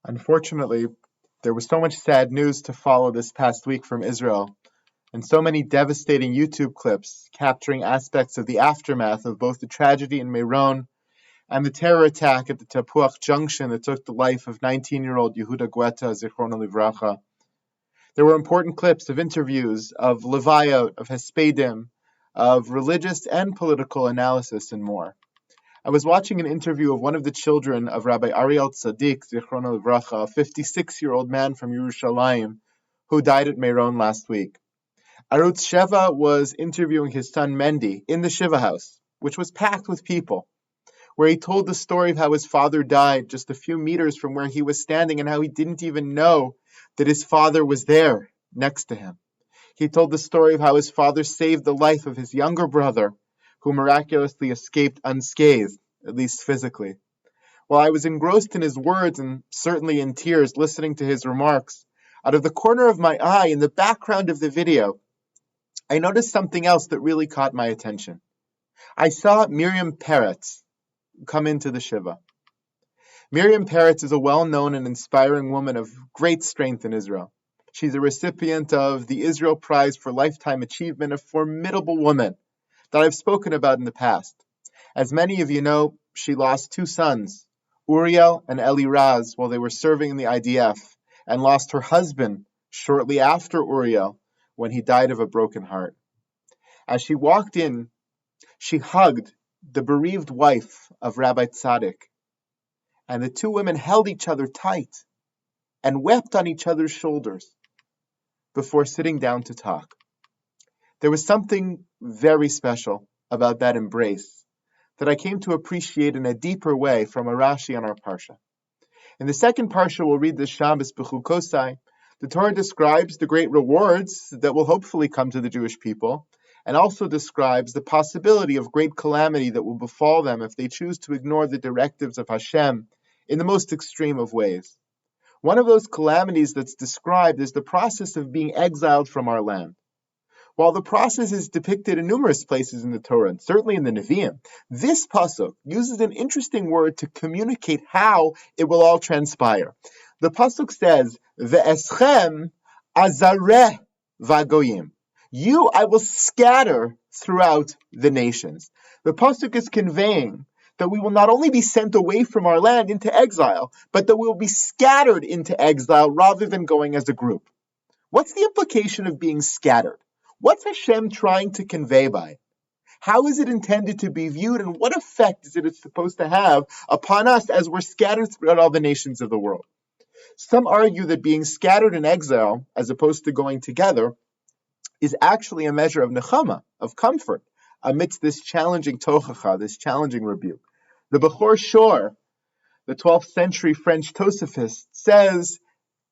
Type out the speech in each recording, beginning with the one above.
Unfortunately, there was so much sad news to follow this past week from Israel, and so many devastating YouTube clips capturing aspects of the aftermath of both the tragedy in Meron and the terror attack at the Tapuach Junction that took the life of 19-year-old Yehuda Guetta, Zichrono Livracha. There were important clips of interviews, of levayot, of hespedim, of religious and political analysis, and more. I was watching an interview of one of the children of Rabbi Ariel Tzaddik, Zichrono Livracha, a 56-year-old man from Yerushalayim, who died at Meron last week. Arutz Sheva was interviewing his son Mendy in the Shiva house, which was packed with people, where he told the story of how his father died just a few meters from where he was standing and how he didn't even know that his father was there next to him. He told the story of how his father saved the life of his younger brother, who miraculously escaped unscathed, at least physically. While I was engrossed in his words and certainly in tears listening to his remarks, out of the corner of my eye in the background of the video, I noticed something else that really caught my attention. I saw Miriam Peretz come into the Shiva. Miriam Peretz is a well-known and inspiring woman of great strength in Israel. She's a recipient of the Israel Prize for Lifetime Achievement, a formidable woman that I've spoken about in the past. As many of you know, she lost two sons, Uriel and Eli Raz, while they were serving in the IDF, and lost her husband shortly after Uriel, when he died of a broken heart. As she walked in, she hugged the bereaved wife of Rabbi Tzaddik, and the two women held each other tight and wept on each other's shoulders before sitting down to talk. There was something very special about that embrace that I came to appreciate in a deeper way from a Rashi on our Parsha. In the second Parsha, we'll read the Shabbat Bechukotai. The Torah describes the great rewards that will hopefully come to the Jewish people, and also describes the possibility of great calamity that will befall them if they choose to ignore the directives of Hashem in the most extreme of ways. One of those calamities that's described is the process of being exiled from our land. While the process is depicted in numerous places in the Torah, and certainly in the Nevi'im, this pasuk uses an interesting word to communicate how it will all transpire. The pasuk says, "Ve'eschem azareh vagoyim." You I will scatter throughout the nations. The pasuk is conveying that we will not only be sent away from our land into exile, but that we will be scattered into exile rather than going as a group. What's the implication of being scattered? What's Hashem trying to convey by it? How is it intended to be viewed, and what effect is it supposed to have upon us as we're scattered throughout all the nations of the world? Some argue that being scattered in exile, as opposed to going together, is actually a measure of nechama, of comfort, amidst this challenging tochacha, this challenging rebuke. The Behar Shor, the 12th century French Tosafist, says,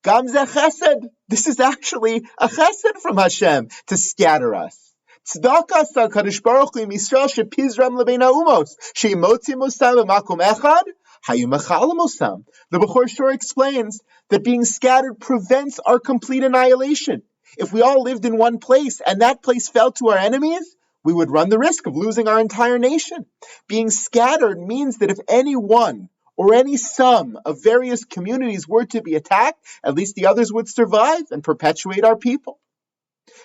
Gam ze chesed. This is actually a chesed from Hashem to scatter us. Tzedakah sa Kadosh Baruch Hu im Yisrael shepizram lebein ha'umos sheimotzim osam b'makom echad hayu mechalim osam. The Behar Shor explains that being scattered prevents our complete annihilation. If we all lived in one place and that place fell to our enemies, we would run the risk of losing our entire nation. Being scattered means that if any one or any sum of various communities were to be attacked, at least the others would survive and perpetuate our people.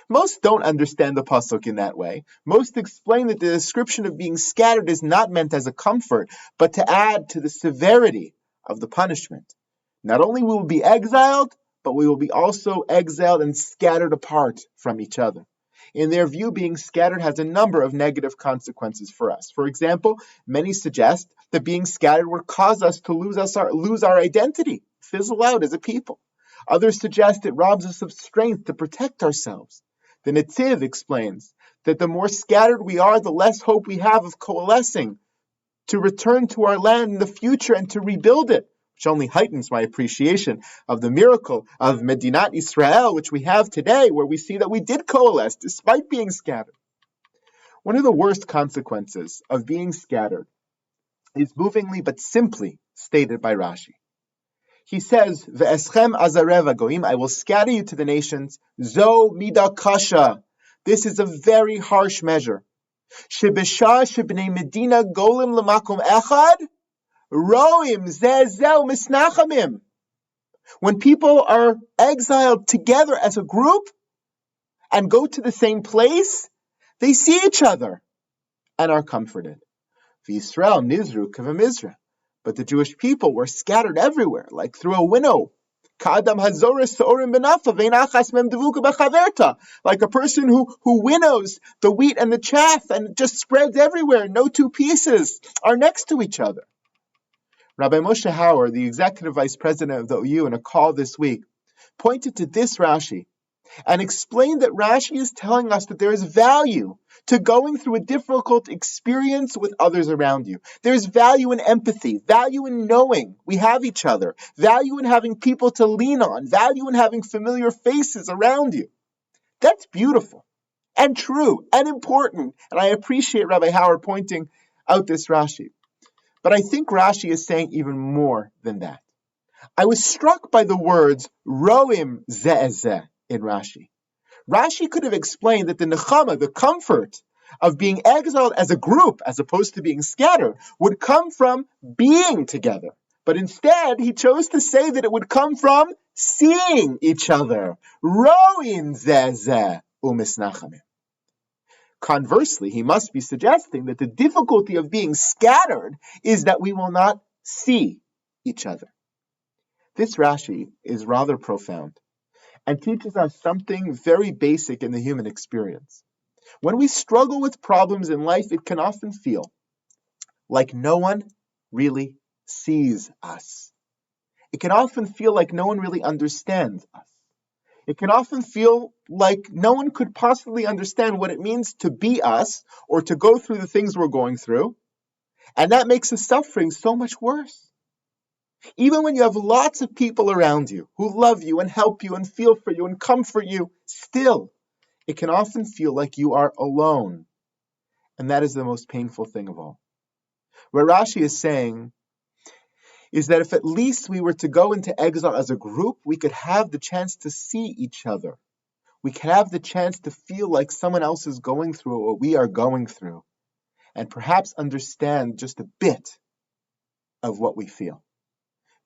Most don't understand the pasuk in that way. Most explain that the description of being scattered is not meant as a comfort, but to add to the severity of the punishment. Not only will we be exiled, but we will be also exiled and scattered apart from each other. In their view, being scattered has a number of negative consequences for us. For example, many suggest that being scattered will cause us to lose our identity, fizzle out as a people. Others suggest it robs us of strength to protect ourselves. The Netziv explains that the more scattered we are, the less hope we have of coalescing to return to our land in the future and to rebuild it, which only heightens my appreciation of the miracle of Medinat Israel, which we have today, where we see that we did coalesce despite being scattered. One of the worst consequences of being scattered is movingly but simply stated by Rashi. He says, "Ve'eschem azarev agoim," I will scatter you to the nations. Zo mida kasha. This is a very harsh measure. Shebesha shebnei medina golim lemakom echad. Roim zeh misnachamim. When people are exiled together as a group and go to the same place, they see each other and are comforted. V'Yisrael nizru k'v'mizra. But the Jewish people were scattered everywhere, like through a winnow. Like a person who winnows the wheat and the chaff and just spreads everywhere. No two pieces are next to each other. Rabbi Moshe Hauer, the executive vice president of the OU, in a call this week, pointed to this Rashi and explained that Rashi is telling us that there is value to going through a difficult experience with others around you. There's value in empathy, value in knowing we have each other, value in having people to lean on, value in having familiar faces around you. That's beautiful and true and important. And I appreciate Rabbi Howard pointing out this Rashi. But I think Rashi is saying even more than that. I was struck by the words roim ze'ezeh in Rashi. Rashi could have explained that the nechama, the comfort of being exiled as a group, as opposed to being scattered, would come from being together. But instead, he chose to say that it would come from seeing each other. Roim ze'ezeh u'misnachamim. Conversely, he must be suggesting that the difficulty of being scattered is that we will not see each other. This Rashi is rather profound and teaches us something very basic in the human experience. When we struggle with problems in life, it can often feel like no one really sees us. It can often feel like no one really understands us. It can often feel like no one could possibly understand what it means to be us or to go through the things we're going through. And that makes the suffering so much worse. Even when you have lots of people around you who love you and help you and feel for you and comfort you, still, it can often feel like you are alone. And that is the most painful thing of all. What Rashi is saying is that if at least we were to go into exile as a group, we could have the chance to see each other. We could have the chance to feel like someone else is going through what we are going through, and perhaps understand just a bit of what we feel.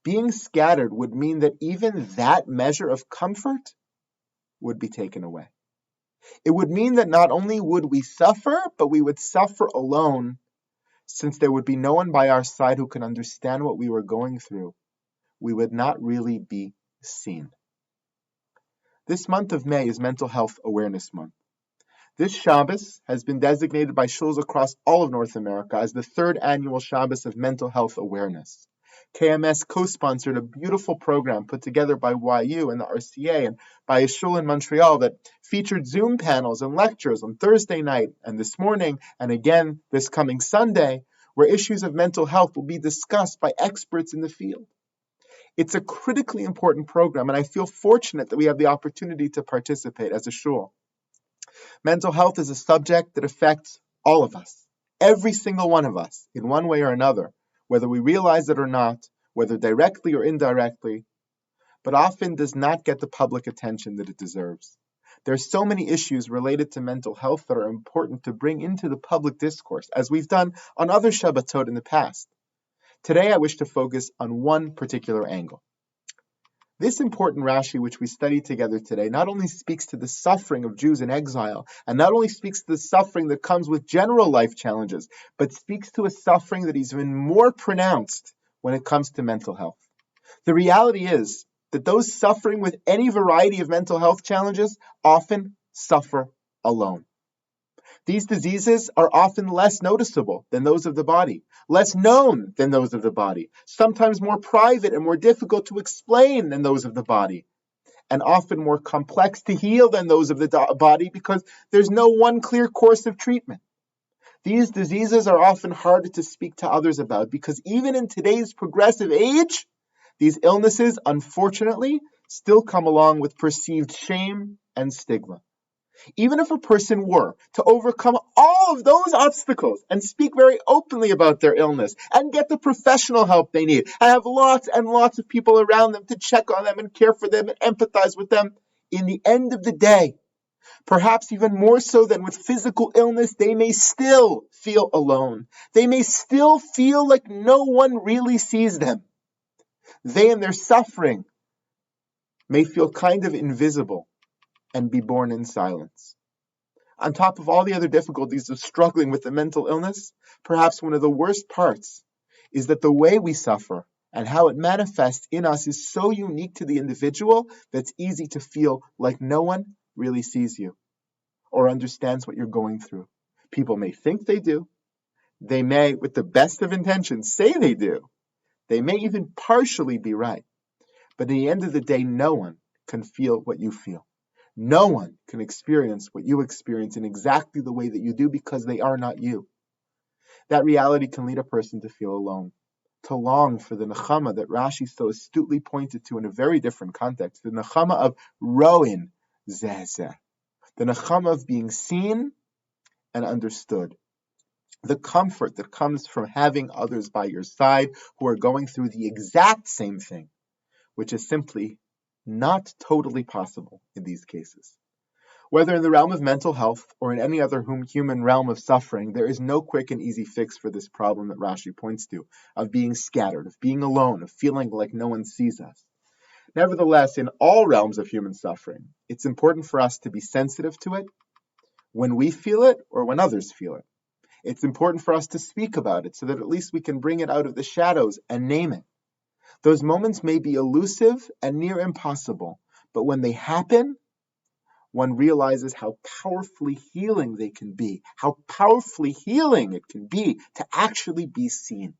Being scattered would mean that even that measure of comfort would be taken away. It would mean that not only would we suffer, but we would suffer alone, since there would be no one by our side who can understand what we were going through. We would not really be seen. This month of May is Mental Health Awareness Month. This Shabbos has been designated by shuls across all of North America as the third annual Shabbos of mental health awareness. KMS co-sponsored a beautiful program put together by YU and the RCA and by a shul in Montreal that featured Zoom panels and lectures on Thursday night and this morning and again this coming Sunday, where issues of mental health will be discussed by experts in the field. It's a critically important program, and I feel fortunate that we have the opportunity to participate as a shul. Mental health is a subject that affects all of us, every single one of us, in one way or another, whether we realize it or not, whether directly or indirectly, but often does not get the public attention that it deserves. There are so many issues related to mental health that are important to bring into the public discourse, as we've done on other Shabbatot in the past. Today, I wish to focus on one particular angle. This important Rashi, which we studied together today, not only speaks to the suffering of Jews in exile, and not only speaks to the suffering that comes with general life challenges, but speaks to a suffering that is even more pronounced when it comes to mental health. The reality is that those suffering with any variety of mental health challenges often suffer alone. These diseases are often less noticeable than those of the body, less known than those of the body, sometimes more private and more difficult to explain than those of the body, and often more complex to heal than those of the body because there's no one clear course of treatment. These diseases are often harder to speak to others about because even in today's progressive age, these illnesses, unfortunately, still come along with perceived shame and stigma. Even if a person were to overcome all of those obstacles and speak very openly about their illness and get the professional help they need and have lots and lots of people around them to check on them and care for them and empathize with them, in the end of the day, perhaps even more so than with physical illness, they may still feel alone. They may still feel like no one really sees them. They and their suffering may feel kind of invisible and be born in silence. On top of all the other difficulties of struggling with the mental illness, perhaps one of the worst parts is that the way we suffer and how it manifests in us is so unique to the individual that it's easy to feel like no one really sees you or understands what you're going through. People may think they do. They may, with the best of intentions, say they do. They may even partially be right. But at the end of the day, no one can feel what you feel. No one can experience what you experience in exactly the way that you do because they are not you. That reality can lead a person to feel alone, to long for the nechama that Rashi so astutely pointed to in a very different context, the nechama of roin zeh, the nechama of being seen and understood, the comfort that comes from having others by your side who are going through the exact same thing, which is simply not totally possible in these cases. Whether in the realm of mental health or in any other human realm of suffering, there is no quick and easy fix for this problem that Rashi points to, of being scattered, of being alone, of feeling like no one sees us. Nevertheless, in all realms of human suffering, it's important for us to be sensitive to it when we feel it or when others feel it. It's important for us to speak about it so that at least we can bring it out of the shadows and name it. Those moments may be elusive and near impossible, but when they happen, one realizes how powerfully healing they can be, how powerfully healing it can be to actually be seen.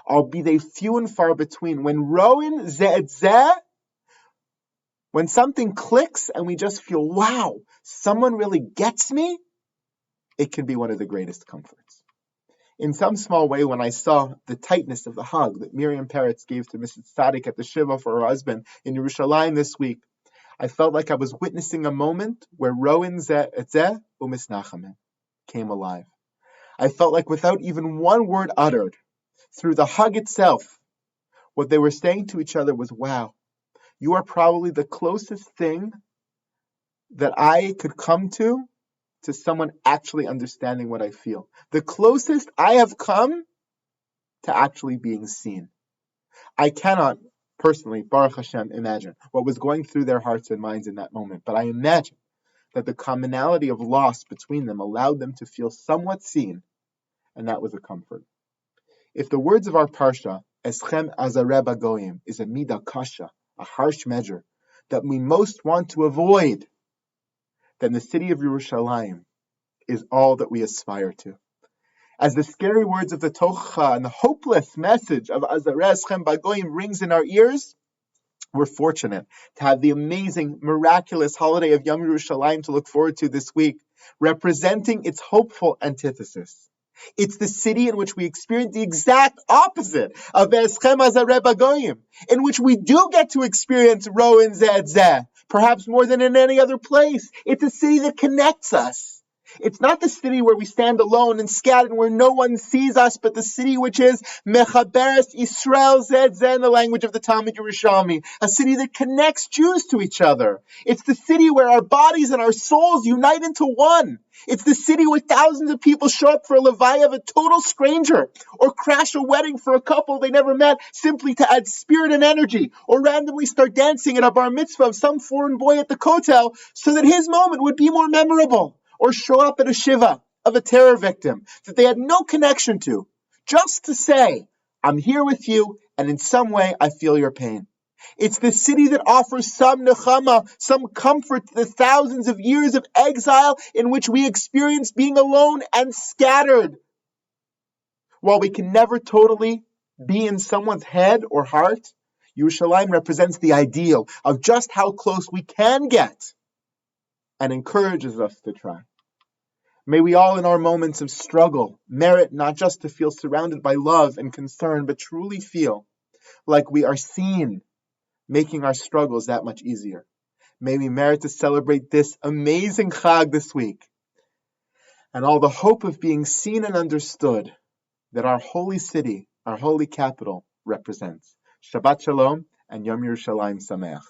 Albeit they few and far between. When roin zeh, when something clicks and we just feel, wow, someone really gets me, it can be one of the greatest comforts. In some small way, when I saw the tightness of the hug that Miriam Peretz gave to Mrs. Tzaddik at the Shiva for her husband in Yerushalayim this week, I felt like I was witnessing a moment where roin zeh u'misnachamim came alive. I felt like without even one word uttered, through the hug itself, what they were saying to each other was, wow, you are probably the closest thing that I could come to someone actually understanding what I feel. The closest I have come to actually being seen. I cannot personally, Baruch Hashem, imagine what was going through their hearts and minds in that moment, but I imagine that the commonality of loss between them allowed them to feel somewhat seen, and that was a comfort. If the words of our parsha, Eschem azareh bagoyim, is a midah kasha, a harsh measure that we most want to avoid, then the city of Yerushalayim is all that we aspire to. As the scary words of the Tocha and the hopeless message of Azareh Eschem bagoyim rings in our ears, we're fortunate to have the amazing, miraculous holiday of Yom Yerushalayim to look forward to this week, representing its hopeful antithesis. It's the city in which we experience the exact opposite of Eschem azareh bagoyim, in which we do get to experience roin zeh, perhaps more than in any other place. It's a city that connects us. It's not the city where we stand alone and scattered and where no one sees us, but the city which is Mechaberes Yisrael Zeh in the language of the Talmud Yerushalmi, a city that connects Jews to each other. It's the city where our bodies and our souls unite into one. It's the city where thousands of people show up for a levaya of a total stranger, or crash a wedding for a couple they never met simply to add spirit and energy, or randomly start dancing at a bar mitzvah of some foreign boy at the kotel so that his moment would be more memorable, or show up at a shiva of a terror victim that they had no connection to, just to say, I'm here with you, and in some way I feel your pain. It's the city that offers some nechama, some comfort to the thousands of years of exile in which we experience being alone and scattered. While we can never totally be in someone's head or heart, Yerushalayim represents the ideal of just how close we can get and encourages us to try. May we all in our moments of struggle merit not just to feel surrounded by love and concern, but truly feel like we are seen, making our struggles that much easier. May we merit to celebrate this amazing Chag this week, and all the hope of being seen and understood that our holy city, our holy capital, represents. Shabbat Shalom and Yom Yerushalayim Sameach.